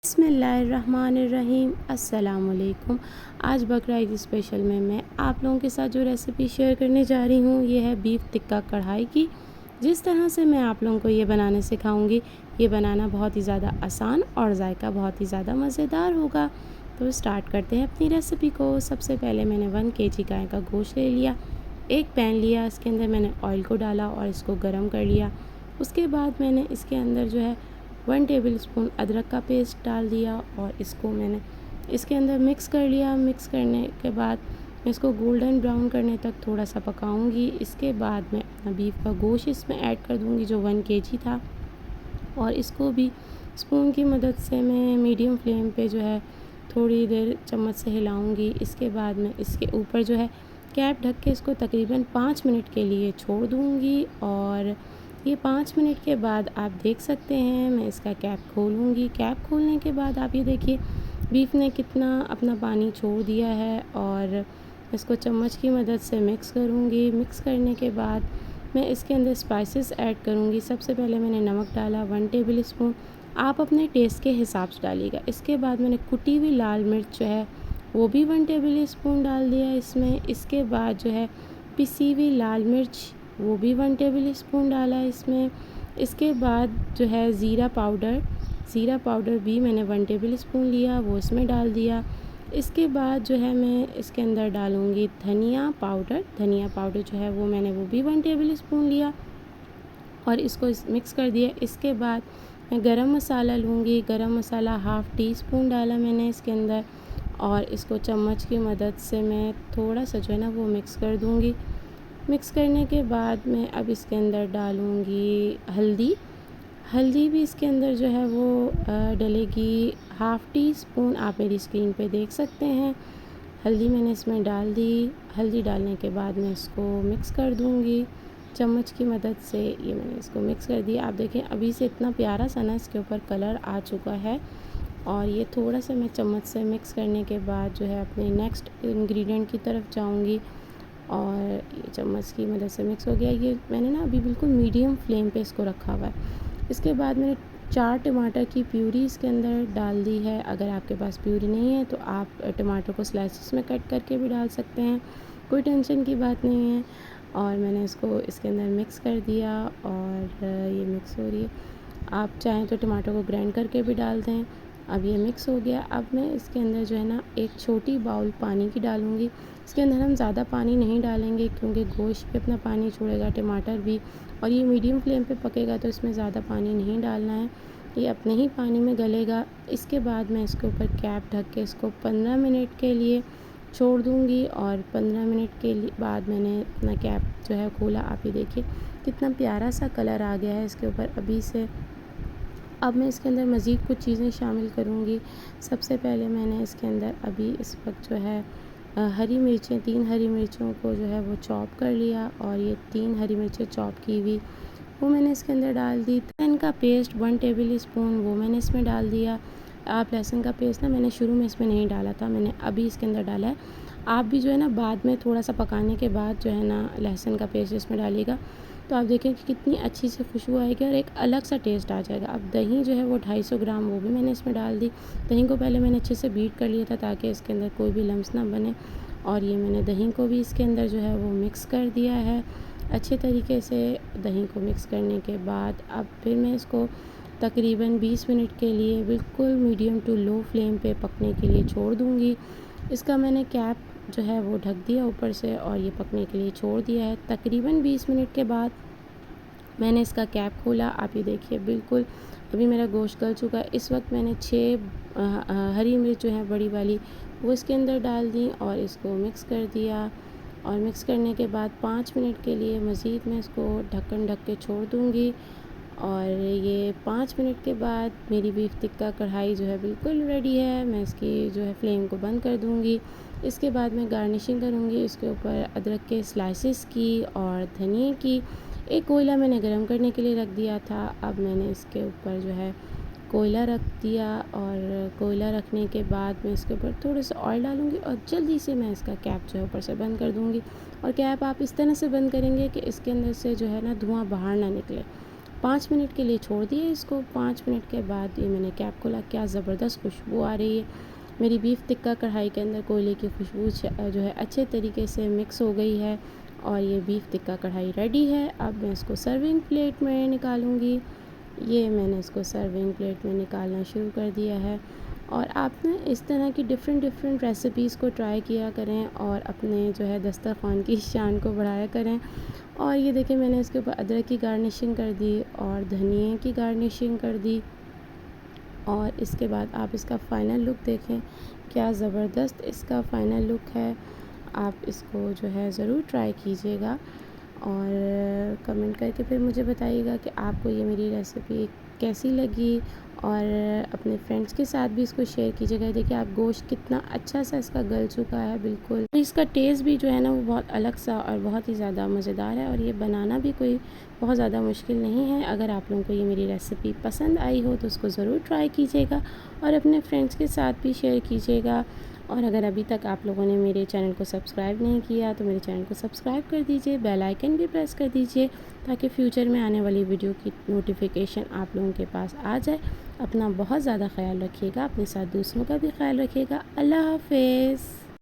बिस्मिल्लाहिर्रहमानिर्रहीम अस्सलामुअलैकुम। आज बकरा ईद स्पेशल में मैं आप लोगों के साथ जो रेसिपी शेयर करने जा रही हूँ ये है बीफ टिक्का कढ़ाई की। जिस तरह से मैं आप लोगों को ये बनाने सिखाऊंगी, ये बनाना बहुत ही ज़्यादा आसान और जायका बहुत ही ज़्यादा मज़ेदार होगा। तो स्टार्ट करते हैं अपनी रेसिपी को। सबसे पहले मैंने 1 kg गाय का गोश्त ले लिया। एक पैन लिया, इसके अंदर मैंने ऑयल को डाला और इसको गर्म कर लिया। उसके बाद मैंने इसके अंदर जो है 1 टेबलस्पून अदरक का पेस्ट डाल दिया और इसको मैंने इसके अंदर मिक्स कर लिया। मिक्स करने के बाद मैं इसको गोल्डन ब्राउन करने तक थोड़ा सा पकाऊंगी। इसके बाद मैं अपना बीफ का गोश्त इसमें ऐड कर दूंगी जो 1 kg था, और इसको भी स्पून की मदद से मैं मीडियम फ्लेम पे जो है थोड़ी देर चम्मच से हिलाऊंगी। इसके बाद मैं इसके ऊपर जो है कैप ढक के इसको तकरीबन 5 मिनट के लिए छोड़ दूंगी। और ये 5 मिनट के बाद आप देख सकते हैं मैं इसका कैप खोलूँगी। कैप खोलने के बाद आप ये देखिए बीफ ने कितना अपना पानी छोड़ दिया है, और इसको चम्मच की मदद से मिक्स करूँगी। मिक्स करने के बाद मैं इसके अंदर स्पाइसेस ऐड करूँगी। सबसे पहले मैंने नमक डाला 1 टेबलस्पून, आप अपने टेस्ट के हिसाब से डालिएगा। इसके बाद मैंने कुटी हुई लाल मिर्च जो है वो भी 1 टेबलस्पून डाल दिया इसमें। इसके बाद जो है पिसी हुई लाल मिर्च वो भी 1 टेबलस्पून डाला इसमें। इसके बाद जो है ज़ीरा पाउडर भी मैंने 1 टेबलस्पून लिया, वो इसमें डाल दिया। इसके बाद जो है मैं इसके अंदर डालूँगी धनिया पाउडर जो है वो भी 1 टेबलस्पून लिया और इसको मिक्स कर दिया। इसके बाद मैं गरम मसाला लूँगी। गरम मसाला ½ टीस्पून डाला मैंने इसके अंदर, और इसको चम्मच की मदद से मैं थोड़ा सा जो है ना वो मिक्स कर दूँगी। मिक्स करने के बाद मैं अब इसके अंदर डालूँगी हल्दी भी इसके अंदर जो है वो डलेगी ½ टीस्पून। आप मेरी स्क्रीन पे देख सकते हैं हल्दी मैंने इसमें डाल दी। हल्दी डालने के बाद मैं इसको मिक्स कर दूँगी चम्मच की मदद से। ये मैंने इसको मिक्स कर दिया। आप देखें अभी से इतना प्यारा सा ना इसके ऊपर कलर आ चुका है। और ये थोड़ा सा मैं चम्मच से मिक्स करने के बाद जो है अपने नेक्स्ट इंग्रेडिएंट की तरफ जाऊँगी, और ये चम्मच की मदद से मिक्स हो गया। ये मैंने ना अभी बिल्कुल मीडियम फ्लेम पे इसको रखा हुआ है। इसके बाद मैंने 4 टमाटर की प्यूरी इसके अंदर डाल दी है। अगर आपके पास प्यूरी नहीं है तो आप टमाटर को स्लाइसेस में कट करके भी डाल सकते हैं, कोई टेंशन की बात नहीं है। और मैंने इसको इसके अंदर मिक्स कर दिया और ये मिक्स हो रही है। आप चाहें तो टमाटर को ग्राइंड करके भी डाल दें। अब ये मिक्स हो गया। अब मैं इसके अंदर जो है ना एक छोटी बाउल पानी की डालूँगी। इसके अंदर हम ज़्यादा पानी नहीं डालेंगे क्योंकि गोश्त भी अपना पानी छोड़ेगा, टमाटर भी, और ये मीडियम फ्लेम पे पकेगा तो इसमें ज़्यादा पानी नहीं डालना है, ये अपने ही पानी में गलेगा। इसके बाद मैं इसके ऊपर कैप ढक के इसको 15 मिनट के लिए छोड़ दूँगी, और 15 मिनट के बाद मैंने अपना कैप जो है खोला। आप ये देखिए कितना प्यारा सा कलर आ गया है इसके ऊपर अभी से। अब मैं इसके अंदर मज़ीद कुछ चीज़ें शामिल करूँगी। सबसे पहले मैंने इसके अंदर अभी इस वक्त जो है हरी मिर्चें 3 हरी मिर्चों को जो है वो चॉप कर लिया, और ये 3 हरी मिर्चें चॉप की हुई वो मैंने इसके अंदर डाल दी। लहसुन का पेस्ट 1 टेबलस्पून वो मैंने इसमें डाल दिया। आप लहसुन का पेस्ट ना मैंने शुरू में इसमें नहीं डाला था, मैंने अभी इसके अंदर डाला है। आप भी जो है ना बाद में थोड़ा सा पकाने के बाद जो है ना लहसुन का पेस्ट इसमें डालिएगा, तो आप देखें कि कितनी अच्छी सी खुशबू आएगी और एक अलग सा टेस्ट आ जाएगा। अब दही जो है वो 250 ग्राम वो भी मैंने इसमें डाल दी। दही को पहले मैंने अच्छे से बीट कर लिया था ताकि इसके अंदर कोई भी लम्स ना बने, और ये मैंने दही को भी इसके अंदर जो है वो मिक्स कर दिया है अच्छे तरीके से। दही को मिक्स करने के बाद अब फिर मैं इसको तकरीबन 20 मिनट के लिए बिल्कुल मीडियम टू लो फ्लेम पे पकने के लिए छोड़ दूँगी। इसका मैंने कैप जो है वो ढक दिया ऊपर से और ये पकने के लिए छोड़ दिया है। तकरीबन 20 मिनट के बाद मैंने इसका कैप खोला। आप ये देखिए बिल्कुल अभी मेरा गोश्त गल चुका है। इस वक्त मैंने 6 हरी मिर्च जो है बड़ी वाली वो इसके अंदर डाल दी और इसको मिक्स कर दिया, और मिक्स करने के बाद 5 मिनट के लिए मज़ीद मैं इसको ढक्कन ढक के छोड़ दूँगी। और ये 5 मिनट के बाद मेरी बीफ टिक्का कढ़ाई जो है बिल्कुल रेडी है। मैं इसकी जो है फ्लेम को बंद कर दूँगी। इसके बाद मैं गार्निशिंग करूँगी इसके ऊपर अदरक के स्लाइसेस की और धनिए की। एक कोयला मैंने गरम करने के लिए रख दिया था। अब मैंने इसके ऊपर जो है कोयला रख दिया, और कोयला रखने के बाद मैं इसके ऊपर थोड़ा सा ऑयल डालूँगी और जल्दी से मैं इसका कैप जो है ऊपर से बंद कर दूँगी। और कैप आप इस तरह से बंद करेंगे कि इसके अंदर से जो है ना धुआं बाहर ना निकले। 5 मिनट के लिए छोड़ दिए इसको। 5 मिनट के बाद ये मैंने कैप खोला, क्या ज़बरदस्त खुशबू आ रही है। मेरी बीफ टिक्का कढ़ाई के अंदर कोयले की खुशबू जो है अच्छे तरीके से मिक्स हो गई है और ये बीफ टिक्का कढ़ाई रेडी है। अब मैं इसको सर्विंग प्लेट में निकालूंगी। ये मैंने इसको सर्विंग प्लेट में निकालना शुरू कर दिया है। और आप ना इस तरह की डिफ़रेंट रेसिपीज़ को ट्राई किया करें और अपने जो है दस्तरख़्वान की शान को बढ़ाया करें। और ये देखिए मैंने इसके ऊपर अदरक की गार्निशिंग कर दी और धनिए की गार्निशिंग कर दी। और इसके बाद आप इसका फ़ाइनल लुक देखें, क्या ज़बरदस्त इसका फ़ाइनल लुक है। आप इसको जो है ज़रूर ट्राई कीजिएगा और कमेंट करके फिर मुझे बताइएगा कि आपको ये मेरी रेसिपी कैसी लगी। और अपने फ्रेंड्स के साथ भी इसको शेयर कीजिएगा। देखिए आप गोश्त कितना अच्छा सा इसका गल चुका है बिल्कुल। इसका टेस्ट भी जो है ना वो बहुत अलग सा और बहुत ही ज़्यादा मज़ेदार है और ये बनाना भी कोई बहुत ज़्यादा मुश्किल नहीं है। अगर आप लोगों को ये मेरी रेसिपी पसंद आई हो तो उसको ज़रूर ट्राई कीजिएगा और अपने फ्रेंड्स के साथ भी शेयर कीजिएगा। और अगर अभी तक आप लोगों ने मेरे चैनल को सब्सक्राइब नहीं किया तो मेरे चैनल को सब्सक्राइब कर दीजिए, बेल आइकन भी प्रेस कर दीजिए ताकि फ्यूचर में आने वाली वीडियो की नोटिफिकेशन आप लोगों के पास आ जाए। अपना बहुत ज़्यादा ख्याल रखिएगा, अपने साथ दूसरों का भी ख्याल रखिएगा। अल्लाह हाफ़िज़।